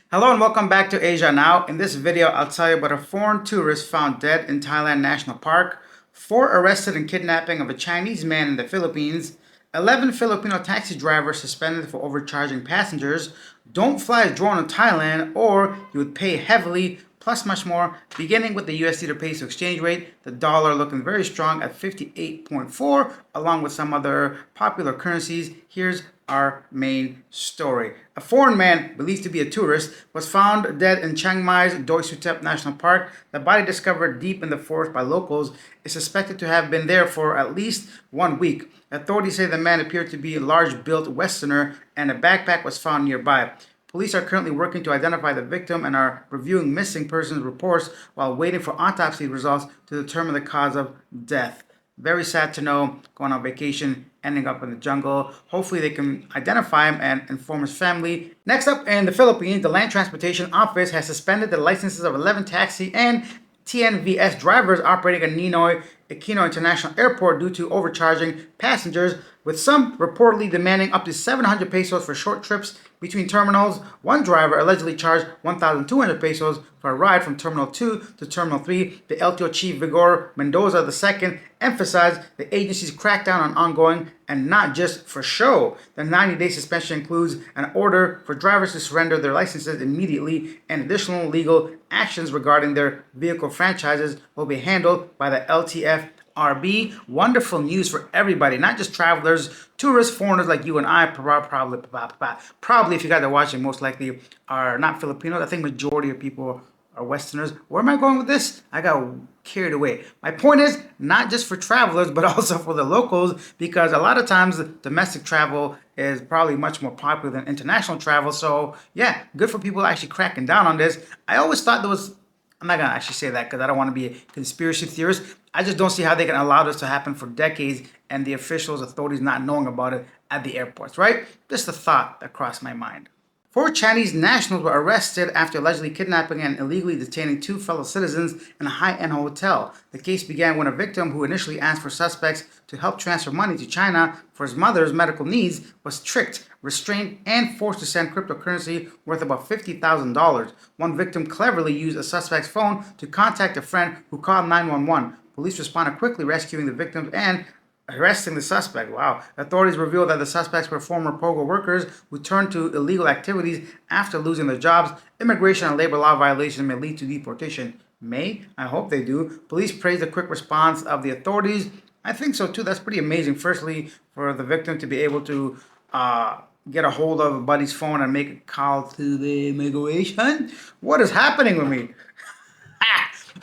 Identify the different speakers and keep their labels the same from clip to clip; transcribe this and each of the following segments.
Speaker 1: Hello and welcome back to Asia Now. In this video, I'll tell you about a foreign tourist found dead in Thailand National Park, 4 arrested in kidnapping of a Chinese man in the Philippines, 11 Filipino taxi drivers suspended for overcharging passengers, don't fly a drone in Thailand or you would pay heavily, plus much more, beginning with the USD to peso exchange rate, the dollar looking very strong at 58.4, along with some other popular currencies. Here's our main story. A foreign man, believed to be a tourist, was found dead in Chiang Mai's WTF National Park. The body, discovered deep in the forest by locals, is suspected to have been there for at least 1 week. Authorities say the man appeared to be a large-built Westerner and a backpack was found nearby. Police are currently working to identify the victim and are reviewing missing persons reports while waiting for autopsy results to determine the cause of death. Very sad to know, going on vacation, ending up in the jungle. Hopefully they can identify him and inform his family. Next up, in the Philippines, the Land Transportation Office has suspended the licenses of 11 taxi and TNVS drivers operating at Ninoy Aquino International Airport due to overcharging passengers, with some reportedly demanding up to 700 pesos for short trips between terminals. One driver allegedly charged 1,200 pesos for a ride from Terminal 2 to Terminal 3. The LTO chief Vigor Mendoza II emphasized the agency's crackdown on ongoing and not just for show. The 90-day suspension includes an order for drivers to surrender their licenses immediately, and additional legal actions regarding their vehicle franchises will be handled by the LTFRB. Wonderful news for everybody, not just travelers, tourists, foreigners like you and I. Probably, if you guys are watching, most likely are not Filipinos. I think majority of people are Westerners. Where am I going with this? I got carried away. My point is not just for travelers, but also for the locals, because a lot of times domestic travel is probably much more popular than international travel. So yeah, good for people actually cracking down on this. I always thought there was, I'm not going to actually say that because I don't want to be a conspiracy theorist. I just don't see how they can allow this to happen for decades and the officials, authorities not knowing about it at the airports, right? Just a thought that crossed my mind. 4 Chinese nationals were arrested after allegedly kidnapping and illegally detaining 2 fellow citizens in a high-end hotel. The case began when a victim who initially asked for suspects to help transfer money to China for his mother's medical needs was tricked, restrained, and forced to send cryptocurrency worth about $50,000. One victim cleverly used a suspect's phone to contact a friend who called 911. Police responded quickly, rescuing the victims and arresting the suspect. Wow. Authorities revealed that the suspects were former POGO workers who turned to illegal activities after losing their jobs. Immigration and labor law violations may lead to deportation. May? I hope they do. Police praised the quick response of the authorities. I think so too. That's pretty amazing. Firstly, for the victim to be able to get a hold of a buddy's phone and make a call to the immigration. What is happening with me?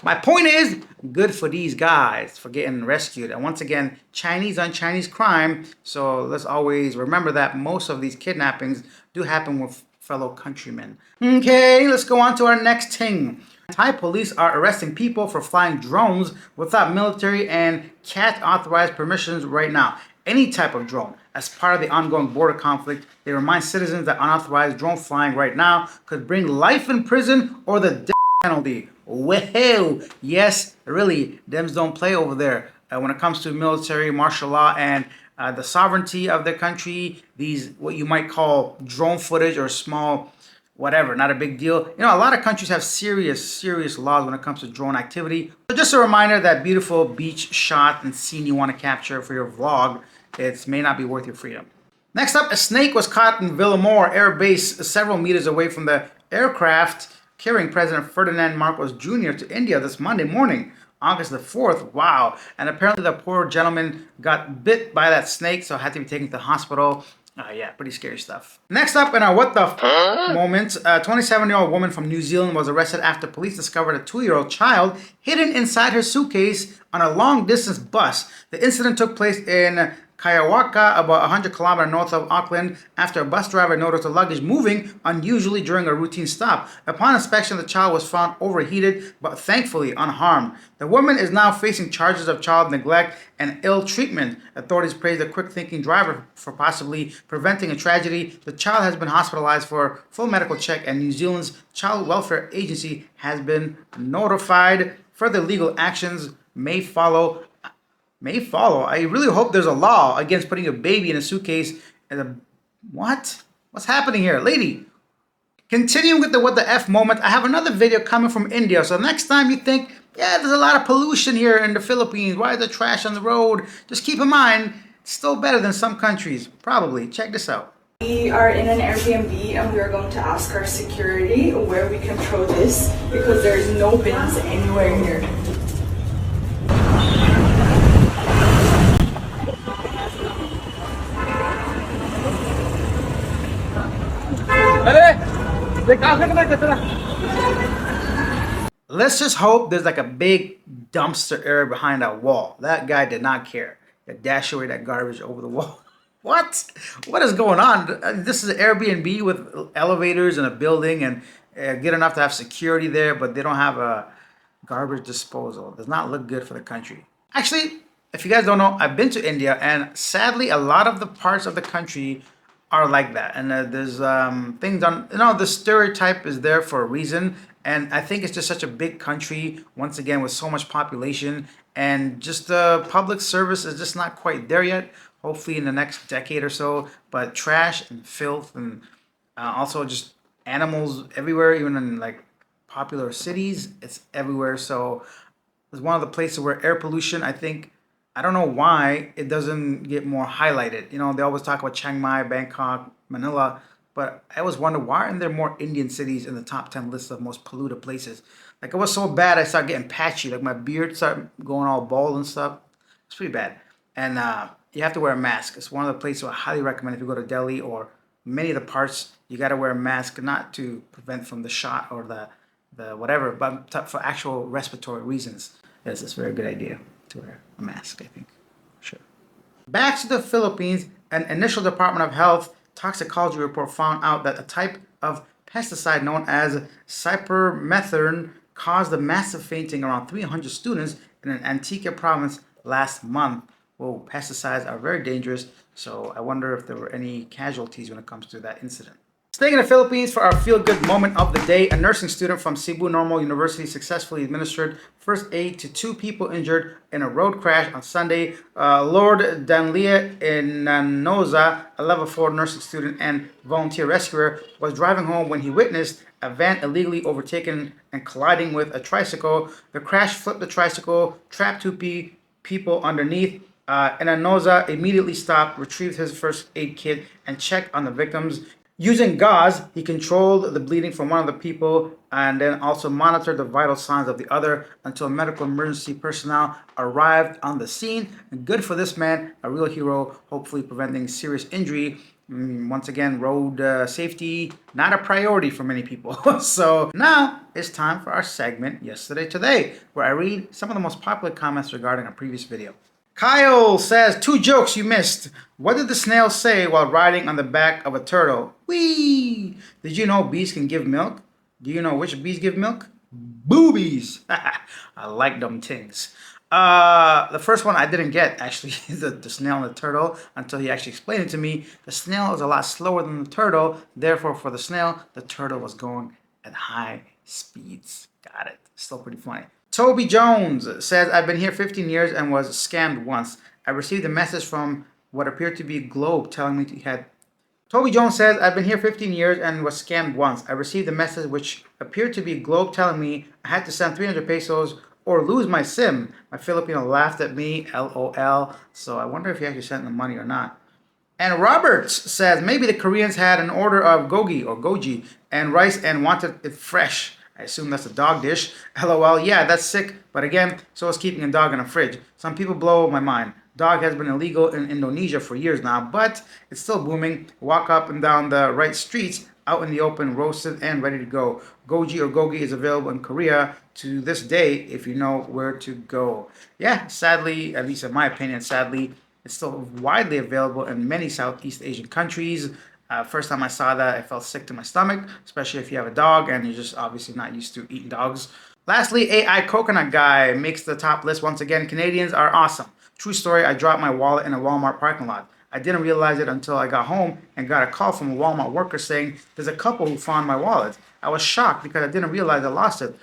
Speaker 1: My point is, good for these guys for getting rescued. And once again, Chinese on Chinese crime. So let's always remember that most of these kidnappings do happen with fellow countrymen. Okay, let's go on to our next thing. Thai police are arresting people for flying drones without military and CAT authorized permissions right now. Any type of drone. As part of the ongoing border conflict, they remind citizens that unauthorized drone flying right now could bring life in prison or the death penalty. Well, yes, really, Dems don't play over there when it comes to military, martial law, and the sovereignty of their country. These, what you might call drone footage or small, whatever, not a big deal. You know, a lot of countries have serious laws when it comes to drone activity. So just a reminder that beautiful beach shot and scene you want to capture for your vlog, it may not be worth your freedom. Next up, a snake was caught in Villamore Air Base several meters away from the aircraft carrying President Ferdinand Marcos Jr. to India this Monday morning, August the 4th. Wow. And apparently the poor gentleman got bit by that snake, so had to be taken to the hospital. Yeah, pretty scary stuff. Next up in our what the moment, a 27-year-old woman from New Zealand was arrested after police discovered a 2-year-old child hidden inside her suitcase on a long-distance bus. The incident took place in Kayawaka, about 100 kilometers north of Auckland, after a bus driver noticed the luggage moving unusually during a routine stop. Upon inspection, the child was found overheated, but thankfully unharmed. The woman is now facing charges of child neglect and ill treatment. Authorities praised the quick-thinking driver for possibly preventing a tragedy. The child has been hospitalized for full medical check, and New Zealand's Child Welfare Agency has been notified. Further legal actions may follow. I really hope there's a law against putting a baby in a suitcase. What? What's happening here? Lady, Continuing with the what the F moment, I have another video coming from India. So next time you think, yeah, there's a lot of pollution here in the Philippines, why is there trash on the road? Just keep in mind, it's still better than some countries. Probably. Check this out.
Speaker 2: We are in an Airbnb and we are going to ask our security where we can throw this because there's no bins anywhere here.
Speaker 1: Let's just hope there's like a big dumpster area behind that wall. That guy did not care. He dashed away that garbage over the wall. What? What is going on? This is an Airbnb with elevators and a building and good enough to have security there, but they don't have a garbage disposal. It does not look good for the country. Actually, if you guys don't know, I've been to India, and sadly, a lot of the parts of the country are like that. And there's things on, the stereotype is there for a reason. And I think it's just such a big country, once again, with so much population. And just the public service is just not quite there yet. Hopefully in the next decade or so. But trash and filth and also just animals everywhere, even in like popular cities, it's everywhere. So it's one of the places where air pollution, I think, I don't know why it doesn't get more highlighted. They always talk about Chiang Mai, Bangkok, Manila, but I always wonder, why aren't there more Indian cities in the top 10 list of most polluted places? Like, it was so bad, I started getting patchy. Like, my beard started going all bald and stuff. It's pretty bad. And you have to wear a mask. It's one of the places I highly recommend if you go to Delhi or many of the parts. You got to wear a mask, not to prevent from the shot or the whatever, but for actual respiratory reasons. It's a very good idea to wear a mask, I think. Sure. Back to the Philippines, an initial Department of Health toxicology report found out that a type of pesticide known as cypermethrin caused a massive fainting around 300 students in an Antique province last month. Whoa, pesticides are very dangerous, so I wonder if there were any casualties when it comes to that incident. Staying in the Philippines for our feel-good moment of the day, a nursing student from Cebu Normal University successfully administered first aid to 2 people injured in a road crash on Sunday. Lord Danlia Inanoza, a level 4 nursing student and volunteer rescuer, was driving home when he witnessed a van illegally overtaken and colliding with a tricycle. The crash flipped the tricycle, trapped 2 people underneath. Inanoza immediately stopped, retrieved his first aid kit, and checked on the victims. Using gauze, he controlled the bleeding from one of the people and then also monitored the vital signs of the other until medical emergency personnel arrived on the scene. And good for this man, a real hero, hopefully preventing serious injury. Once again, road safety, not a priority for many people. So now it's time for our segment, Yesterday Today, where I read some of the most popular comments regarding our previous video. Kyle says, 2 jokes you missed. What did the snail say while riding on the back of a turtle? Whee! Did you know bees can give milk? Do you know which bees give milk? Boobies! I like them things. The first one I didn't get, actually, the snail and the turtle, until he actually explained it to me. The snail is a lot slower than the turtle. Therefore, for the snail, the turtle was going at high speeds. Got it. Still pretty funny. Toby Jones says, I've been here 15 years and was scammed once. I received a message from what appeared to be Globe telling me he had... Toby Jones says, I've been here 15 years and was scammed once. I received a message which appeared to be Globe telling me I had to send 300 pesos or lose my SIM. My Filipino laughed at me, LOL. So I wonder if he actually sent the money or not. And Roberts says, maybe the Koreans had an order of gogi or goji and rice and wanted it fresh. I assume that's a dog dish. LOL, yeah, that's sick. But again, so is keeping a dog in a fridge. Some people blow my mind. Dog has been illegal in Indonesia for years now, but it's still booming. Walk up and down the right streets, out in the open, roasted and ready to go. Goji or gogi is available in Korea to this day if you know where to go. Yeah, sadly, at least in my opinion, sadly, it's still widely available in many Southeast Asian countries. First time I saw that, I felt sick to my stomach, especially if you have a dog and you're just obviously not used to eating dogs. Lastly, AI Coconut Guy makes the top list once again. Canadians are awesome. True story, I dropped my wallet in a Walmart parking lot. I didn't realize it until I got home and got a call from a Walmart worker saying there's a couple who found my wallet. I was shocked because I didn't realize I lost it.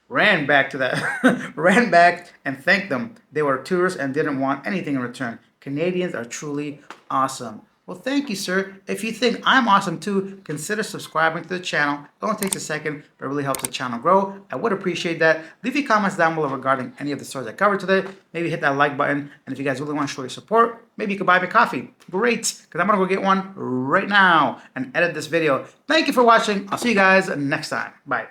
Speaker 1: Ran back to that, ran back and thanked them. They were tourists and didn't want anything in return. Canadians are truly awesome. Well, thank you, sir. If you think I'm awesome too, consider subscribing to the channel. It only takes a second, but it really helps the channel grow. I would appreciate that. Leave your comments down below regarding any of the stores I covered today. Maybe hit that like button. And if you guys really want to show your support, maybe you could buy me coffee. Great, because I'm going to go get one right now and edit this video. Thank you for watching. I'll see you guys next time. Bye.